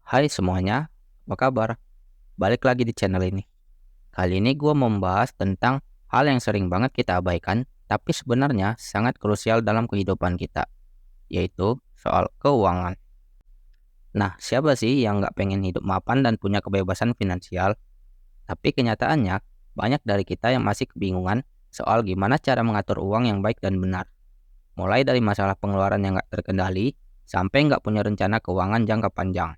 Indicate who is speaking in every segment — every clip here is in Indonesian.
Speaker 1: Hai semuanya, apa kabar? Balik lagi di channel ini. Kali ini gue mau membahas tentang hal yang sering banget kita abaikan, tapi sebenarnya sangat krusial dalam kehidupan kita, yaitu soal keuangan. Nah, siapa sih yang nggak pengen hidup mapan dan punya kebebasan finansial? Tapi kenyataannya, banyak dari kita yang masih kebingungan soal gimana cara mengatur uang yang baik dan benar. Mulai dari masalah pengeluaran yang nggak terkendali, sampai nggak punya rencana keuangan jangka panjang.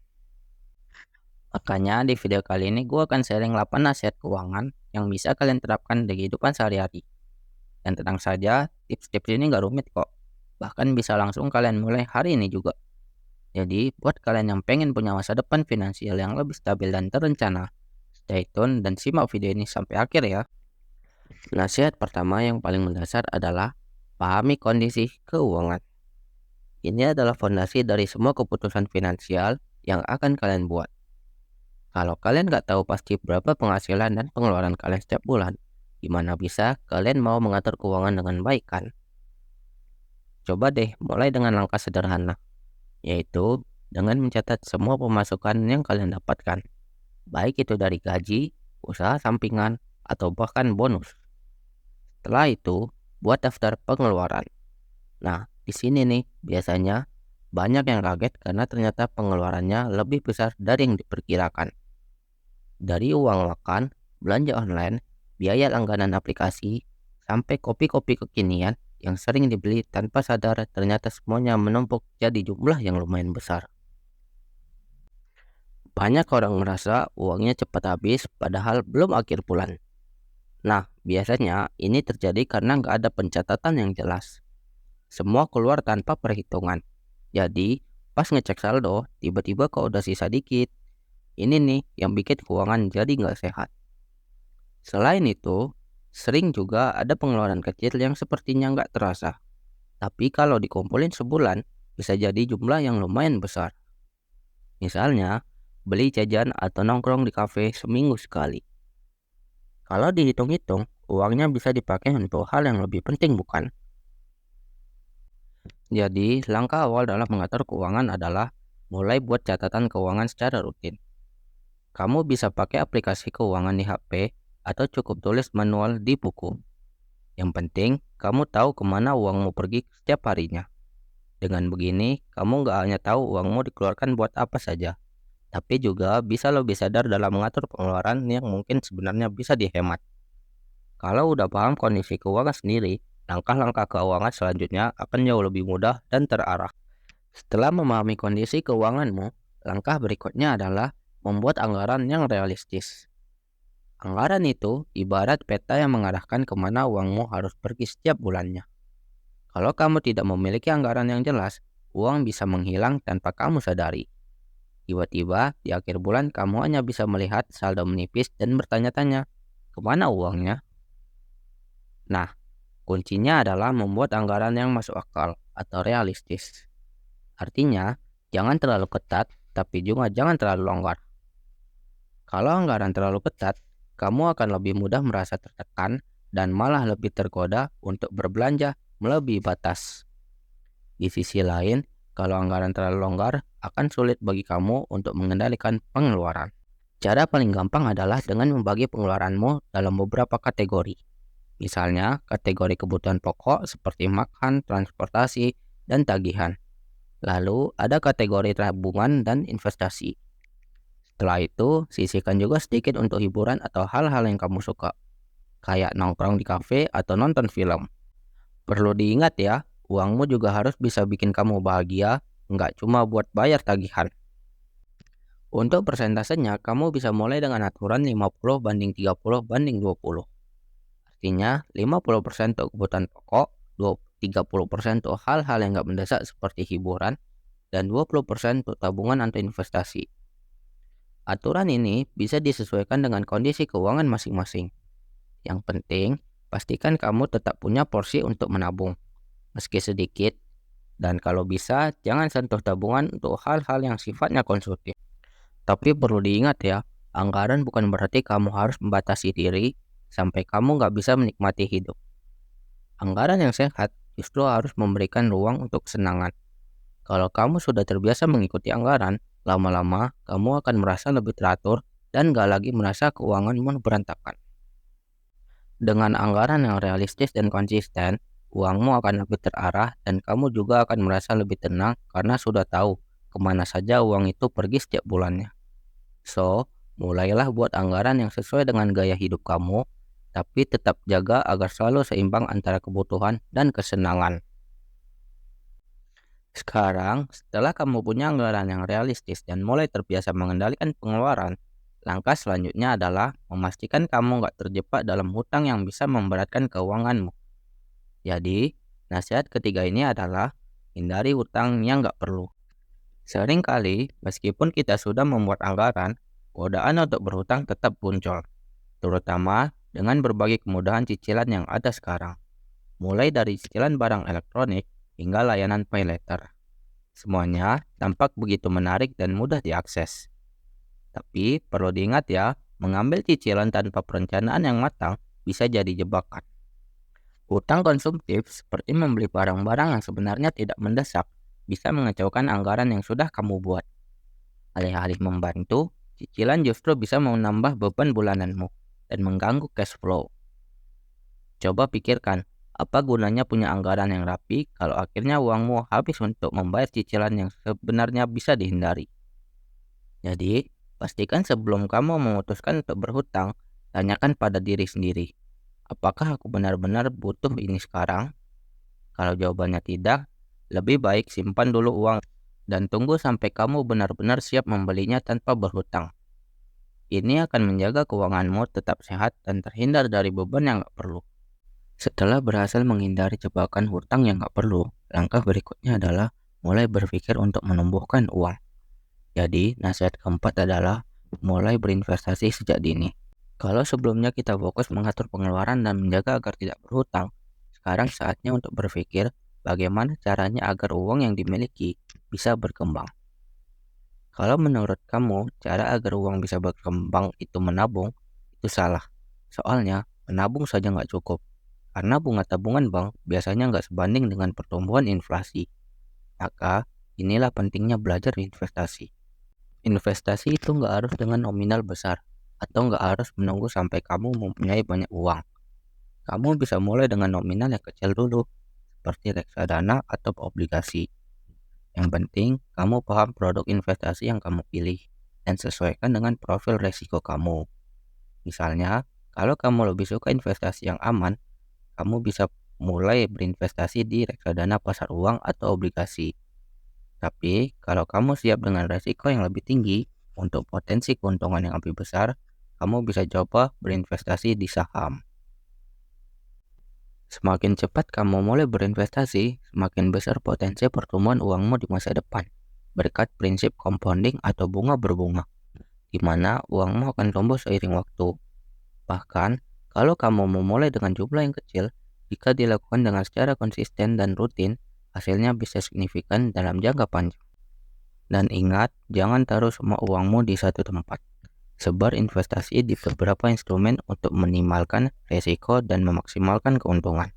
Speaker 1: Makanya di video kali ini gue akan sharing 8 nasihat keuangan yang bisa kalian terapkan di kehidupan sehari-hari. Dan tenang saja, tips-tips ini nggak rumit kok. Bahkan bisa langsung kalian mulai hari ini juga. Jadi, buat kalian yang pengen punya masa depan finansial yang lebih stabil dan terencana, stay tune dan simak video ini sampai akhir ya. Nasihat pertama yang paling mendasar adalah pahami kondisi keuangan. Ini adalah fondasi dari semua keputusan finansial yang akan kalian buat. Kalau kalian nggak tahu pasti berapa penghasilan dan pengeluaran kalian setiap bulan, gimana bisa kalian mau mengatur keuangan dengan baik kan? Coba deh mulai dengan langkah sederhana, yaitu dengan mencatat semua pemasukan yang kalian dapatkan, baik itu dari gaji, usaha sampingan, atau bahkan bonus. Setelah itu, buat daftar pengeluaran. Nah, di sini nih biasanya banyak yang kaget karena ternyata pengeluarannya lebih besar dari yang diperkirakan. Dari uang makan, belanja online, biaya langganan aplikasi, sampai kopi-kopi kekinian yang sering dibeli tanpa sadar ternyata semuanya menumpuk jadi jumlah yang lumayan besar. Banyak orang merasa uangnya cepat habis padahal belum akhir bulan. Nah, biasanya ini terjadi karena nggak ada pencatatan yang jelas. Semua keluar tanpa perhitungan. Jadi, pas ngecek saldo, tiba-tiba kok udah sisa dikit. Ini nih yang bikin keuangan jadi nggak sehat. Selain itu, sering juga ada pengeluaran kecil yang sepertinya nggak terasa. Tapi kalau dikumpulin sebulan, bisa jadi jumlah yang lumayan besar. Misalnya, beli jajan atau nongkrong di kafe seminggu sekali. Kalau dihitung-hitung, uangnya bisa dipakai untuk hal yang lebih penting bukan? Jadi, langkah awal dalam mengatur keuangan adalah mulai buat catatan keuangan secara rutin. Kamu bisa pakai aplikasi keuangan di HP atau cukup tulis manual di buku. Yang penting, kamu tahu kemana uangmu pergi setiap harinya. Dengan begini, kamu nggak hanya tahu uangmu dikeluarkan buat apa saja, tapi juga bisa lebih sadar dalam mengatur pengeluaran yang mungkin sebenarnya bisa dihemat. Kalau udah paham kondisi keuangan sendiri, langkah-langkah keuangan selanjutnya akan jauh lebih mudah dan terarah. Setelah memahami kondisi keuanganmu, langkah berikutnya adalah membuat anggaran yang realistis. Anggaran itu ibarat peta yang mengarahkan kemana uangmu harus pergi setiap bulannya. Kalau kamu tidak memiliki anggaran yang jelas, uang bisa menghilang tanpa kamu sadari. Tiba-tiba di akhir bulan kamu hanya bisa melihat saldo menipis dan bertanya-tanya, kemana uangnya? Nah, kuncinya adalah membuat anggaran yang masuk akal atau realistis. Artinya, jangan terlalu ketat, tapi juga jangan terlalu longgar. Kalau anggaran terlalu ketat, kamu akan lebih mudah merasa tertekan dan malah lebih tergoda untuk berbelanja melebihi batas. Di sisi lain, kalau anggaran terlalu longgar, akan sulit bagi kamu untuk mengendalikan pengeluaran. Cara paling gampang adalah dengan membagi pengeluaranmu dalam beberapa kategori. Misalnya, kategori kebutuhan pokok seperti makan, transportasi, dan tagihan. Lalu, ada kategori tabungan dan investasi. Setelah itu, sisihkan juga sedikit untuk hiburan atau hal-hal yang kamu suka, kayak nongkrong di kafe atau nonton film. Perlu diingat ya, uangmu juga harus bisa bikin kamu bahagia, nggak cuma buat bayar tagihan. Untuk persentasenya, kamu bisa mulai dengan aturan 50/30/20. Artinya, 50% untuk kebutuhan pokok, 30% untuk hal-hal yang nggak mendesak seperti hiburan, dan 20% untuk tabungan atau investasi. Aturan ini bisa disesuaikan dengan kondisi keuangan masing-masing. Yang penting, pastikan kamu tetap punya porsi untuk menabung, meski sedikit, dan kalau bisa, jangan sentuh tabungan untuk hal-hal yang sifatnya konsumtif. Tapi perlu diingat ya, anggaran bukan berarti kamu harus membatasi diri sampai kamu nggak bisa menikmati hidup. Anggaran yang sehat justru harus memberikan ruang untuk kesenangan. Kalau kamu sudah terbiasa mengikuti anggaran, Lama-lama, kamu akan merasa lebih teratur dan gak lagi merasa keuanganmu berantakan. Dengan anggaran yang realistis dan konsisten, uangmu akan lebih terarah dan kamu juga akan merasa lebih tenang karena sudah tahu kemana saja uang itu pergi setiap bulannya. So, mulailah buat anggaran yang sesuai dengan gaya hidup kamu, tapi tetap jaga agar selalu seimbang antara kebutuhan dan kesenangan. Sekarang, setelah kamu punya anggaran yang realistis dan mulai terbiasa mengendalikan pengeluaran, langkah selanjutnya adalah memastikan kamu nggak terjebak dalam hutang yang bisa memberatkan keuanganmu. Jadi, nasihat ketiga ini adalah hindari hutang yang nggak perlu. Seringkali, meskipun kita sudah membuat anggaran, godaan untuk berhutang tetap muncul, terutama dengan berbagai kemudahan cicilan yang ada sekarang, mulai dari cicilan barang elektronik hingga layanan pay later. Semuanya tampak begitu menarik dan mudah diakses. Tapi perlu diingat ya, mengambil cicilan tanpa perencanaan yang matang bisa jadi jebakan. Hutang konsumtif seperti membeli barang-barang yang sebenarnya tidak mendesak bisa mengacaukan anggaran yang sudah kamu buat. Alih-alih membantu, cicilan justru bisa menambah beban bulananmu dan mengganggu cash flow. Coba pikirkan, apa gunanya punya anggaran yang rapi kalau akhirnya uangmu habis untuk membayar cicilan yang sebenarnya bisa dihindari. Jadi, pastikan sebelum kamu memutuskan untuk berhutang, tanyakan pada diri sendiri, apakah aku benar-benar butuh ini sekarang? Kalau jawabannya tidak, lebih baik simpan dulu uang dan tunggu sampai kamu benar-benar siap membelinya tanpa berhutang. Ini akan menjaga keuanganmu tetap sehat dan terhindar dari beban yang gak perlu. Setelah berhasil menghindari jebakan hutang yang gak perlu, langkah berikutnya adalah mulai berpikir untuk menumbuhkan uang. Jadi, nasihat keempat adalah mulai berinvestasi sejak dini. Kalau sebelumnya kita fokus mengatur pengeluaran dan menjaga agar tidak berhutang, sekarang saatnya untuk berpikir bagaimana caranya agar uang yang dimiliki bisa berkembang. Kalau menurut kamu, cara agar uang bisa berkembang itu menabung, itu salah. Soalnya, menabung saja nggak cukup. Karena bunga tabungan bank biasanya nggak sebanding dengan pertumbuhan inflasi. Maka, inilah pentingnya belajar investasi. Investasi itu nggak harus dengan nominal besar, atau nggak harus menunggu sampai kamu mempunyai banyak uang. Kamu bisa mulai dengan nominal yang kecil dulu, seperti reksadana atau obligasi. Yang penting, kamu paham produk investasi yang kamu pilih dan sesuaikan dengan profil resiko kamu. Misalnya, kalau kamu lebih suka investasi yang aman, kamu bisa mulai berinvestasi di reksadana pasar uang atau obligasi. Tapi, kalau kamu siap dengan resiko yang lebih tinggi untuk potensi keuntungan yang lebih besar, kamu bisa coba berinvestasi di saham. Semakin cepat kamu mulai berinvestasi, semakin besar potensi pertumbuhan uangmu di masa depan, berkat prinsip compounding atau bunga berbunga, di mana uangmu akan tumbuh seiring waktu. Bahkan, kalau kamu memulai dengan jumlah yang kecil, jika dilakukan dengan secara konsisten dan rutin, hasilnya bisa signifikan dalam jangka panjang. Dan ingat, jangan taruh semua uangmu di satu tempat. Sebar investasi di beberapa instrumen untuk meminimalkan risiko dan memaksimalkan keuntungan.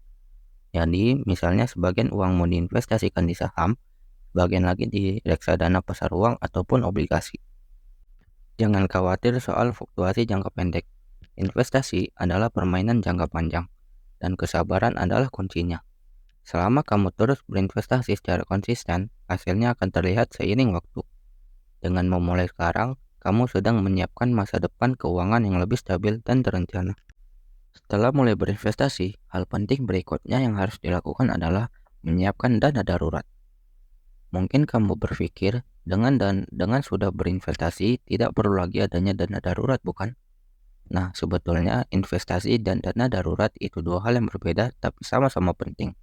Speaker 1: Jadi, misalnya sebagian uangmu diinvestasikan di saham, bagian lagi di reksadana pasar uang ataupun obligasi. Jangan khawatir soal fluktuasi jangka pendek. Investasi adalah permainan jangka panjang, dan kesabaran adalah kuncinya. Selama kamu terus berinvestasi secara konsisten, hasilnya akan terlihat seiring waktu. Dengan memulai sekarang, kamu sedang menyiapkan masa depan keuangan yang lebih stabil dan terencana. Setelah mulai berinvestasi, hal penting berikutnya yang harus dilakukan adalah menyiapkan dana darurat. Mungkin kamu berpikir, dengan sudah berinvestasi, tidak perlu lagi adanya dana darurat, bukan? Nah, sebetulnya investasi dan dana darurat itu dua hal yang berbeda tapi sama-sama penting.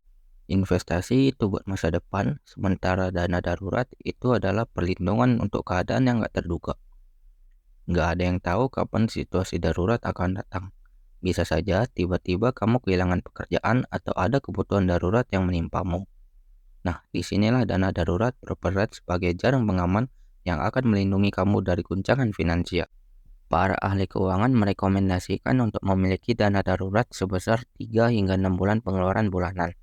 Speaker 1: Investasi itu buat masa depan, sementara dana darurat itu adalah perlindungan untuk keadaan yang gak terduga. Nggak ada yang tahu kapan situasi darurat akan datang. Bisa saja tiba-tiba kamu kehilangan pekerjaan atau ada kebutuhan darurat yang menimpamu. Nah, disinilah dana darurat berperan sebagai jaring pengaman yang akan melindungi kamu dari guncangan finansial. Para ahli keuangan merekomendasikan untuk memiliki dana darurat sebesar 3 hingga 6 bulan pengeluaran bulanan.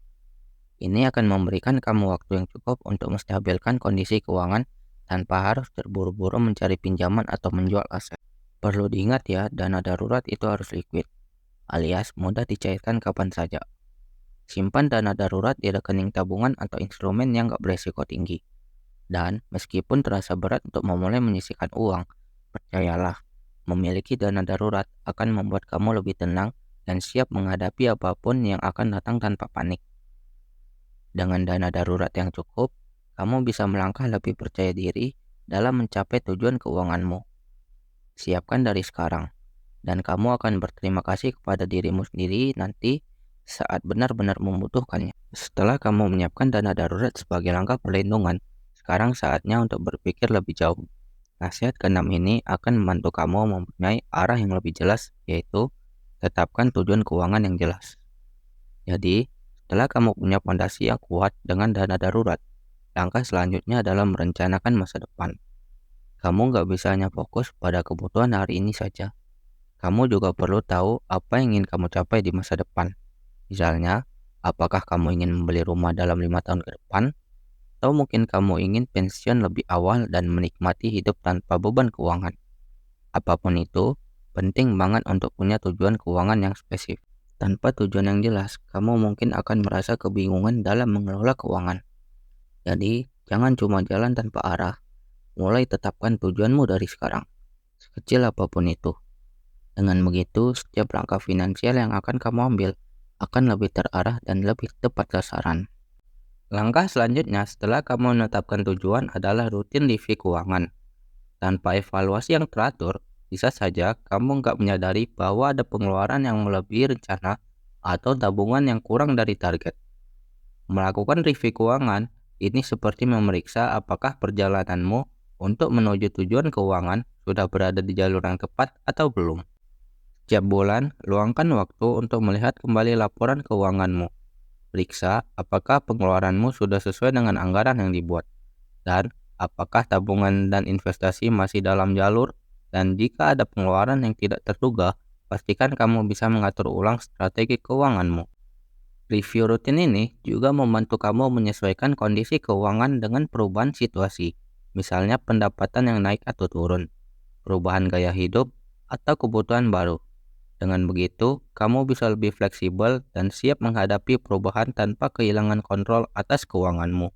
Speaker 1: Ini akan memberikan kamu waktu yang cukup untuk menstabilkan kondisi keuangan tanpa harus terburu-buru mencari pinjaman atau menjual aset. Perlu diingat ya, dana darurat itu harus liquid, alias mudah dicairkan kapan saja. Simpan dana darurat di rekening tabungan atau instrumen yang gak beresiko tinggi. Dan meskipun terasa berat untuk memulai menyisihkan uang, percayalah, memiliki dana darurat akan membuat kamu lebih tenang dan siap menghadapi apapun yang akan datang tanpa panik. Dengan dana darurat yang cukup, kamu bisa melangkah lebih percaya diri dalam mencapai tujuan keuanganmu. Siapkan dari sekarang, dan kamu akan berterima kasih kepada dirimu sendiri nanti saat benar-benar membutuhkannya. Setelah kamu menyiapkan dana darurat sebagai langkah perlindungan, sekarang saatnya untuk berpikir lebih jauh. Nasihat keenam ini akan membantu kamu mempunyai arah yang lebih jelas, yaitu tetapkan tujuan keuangan yang jelas. Jadi, setelah kamu punya fondasi yang kuat dengan dana darurat, langkah selanjutnya adalah merencanakan masa depan. Kamu nggak bisa hanya fokus pada kebutuhan hari ini saja. Kamu juga perlu tahu apa yang ingin kamu capai di masa depan. Misalnya, apakah kamu ingin membeli rumah dalam 5 tahun ke depan? Atau mungkin kamu ingin pensiun lebih awal dan menikmati hidup tanpa beban keuangan. Apapun itu, penting banget untuk punya tujuan keuangan yang spesifik. Tanpa tujuan yang jelas, kamu mungkin akan merasa kebingungan dalam mengelola keuangan. Jadi, jangan cuma jalan tanpa arah. Mulai tetapkan tujuanmu dari sekarang, sekecil apapun itu. Dengan begitu, setiap langkah finansial yang akan kamu ambil akan lebih terarah dan lebih tepat sasaran. Langkah selanjutnya setelah kamu menetapkan tujuan adalah rutin review keuangan. Tanpa evaluasi yang teratur, bisa saja kamu nggak menyadari bahwa ada pengeluaran yang melebihi rencana atau tabungan yang kurang dari target. Melakukan review keuangan, ini seperti memeriksa apakah perjalananmu untuk menuju tujuan keuangan sudah berada di jalur yang tepat atau belum. Setiap bulan, luangkan waktu untuk melihat kembali laporan keuanganmu. Periksa apakah pengeluaranmu sudah sesuai dengan anggaran yang dibuat, dan apakah tabungan dan investasi masih dalam jalur, dan jika ada pengeluaran yang tidak terduga, pastikan kamu bisa mengatur ulang strategi keuanganmu. Review rutin ini juga membantu kamu menyesuaikan kondisi keuangan dengan perubahan situasi, misalnya pendapatan yang naik atau turun, perubahan gaya hidup, atau kebutuhan baru. Dengan begitu, kamu bisa lebih fleksibel dan siap menghadapi perubahan tanpa kehilangan kontrol atas keuanganmu.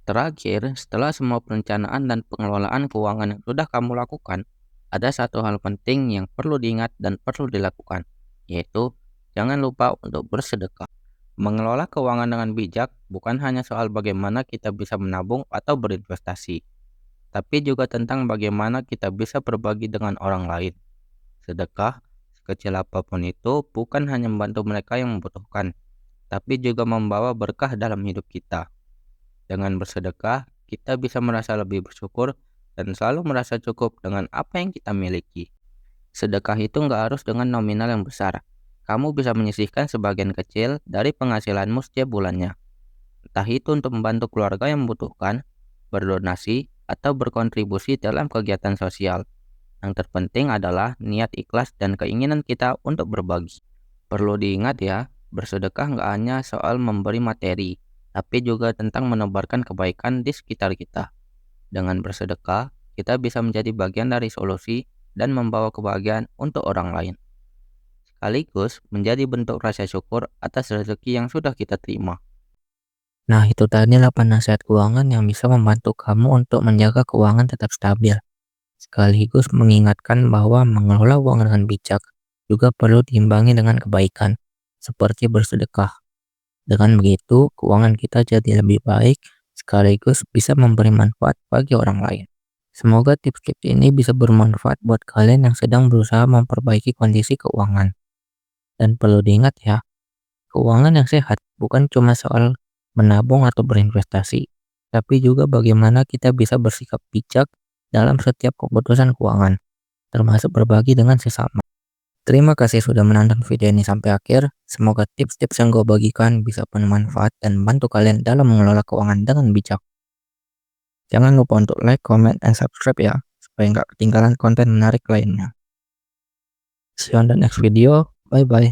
Speaker 1: Terakhir, setelah semua perencanaan dan pengelolaan keuangan yang sudah kamu lakukan, ada satu hal penting yang perlu diingat dan perlu dilakukan, yaitu jangan lupa untuk bersedekah. Mengelola keuangan dengan bijak bukan hanya soal bagaimana kita bisa menabung atau berinvestasi, tapi juga tentang bagaimana kita bisa berbagi dengan orang lain. Sedekah, sekecil apapun itu, bukan hanya membantu mereka yang membutuhkan, tapi juga membawa berkah dalam hidup kita. Dengan bersedekah, kita bisa merasa lebih bersyukur dan selalu merasa cukup dengan apa yang kita miliki. Sedekah itu nggak harus dengan nominal yang besar. Kamu bisa menyisihkan sebagian kecil dari penghasilanmu setiap bulannya. Entah itu untuk membantu keluarga yang membutuhkan, berdonasi, atau berkontribusi dalam kegiatan sosial. Yang terpenting adalah niat ikhlas dan keinginan kita untuk berbagi. Perlu diingat ya, bersedekah nggak hanya soal memberi materi, tapi juga tentang menebarkan kebaikan di sekitar kita. Dengan bersedekah, kita bisa menjadi bagian dari solusi dan membawa kebahagiaan untuk orang lain. Sekaligus menjadi bentuk rasa syukur atas rezeki yang sudah kita terima.
Speaker 2: Nah, itu tadi 8 nasihat keuangan yang bisa membantu kamu untuk menjaga keuangan tetap stabil. Sekaligus mengingatkan bahwa mengelola uang dengan bijak juga perlu diimbangi dengan kebaikan, seperti bersedekah. Dengan begitu, keuangan kita jadi lebih baik, sekaligus bisa memberi manfaat bagi orang lain. Semoga tips-tips ini bisa bermanfaat buat kalian yang sedang berusaha memperbaiki kondisi keuangan. Dan perlu diingat ya, keuangan yang sehat bukan cuma soal menabung atau berinvestasi, tapi juga bagaimana kita bisa bersikap bijak dalam setiap keputusan keuangan, termasuk berbagi dengan sesama. Terima kasih sudah menonton video ini sampai akhir. Semoga tips-tips yang gue bagikan bisa bermanfaat dan membantu kalian dalam mengelola keuangan dengan bijak. Jangan lupa untuk like, comment, dan subscribe ya, supaya nggak ketinggalan konten menarik lainnya. See you on the next video. Bye-bye.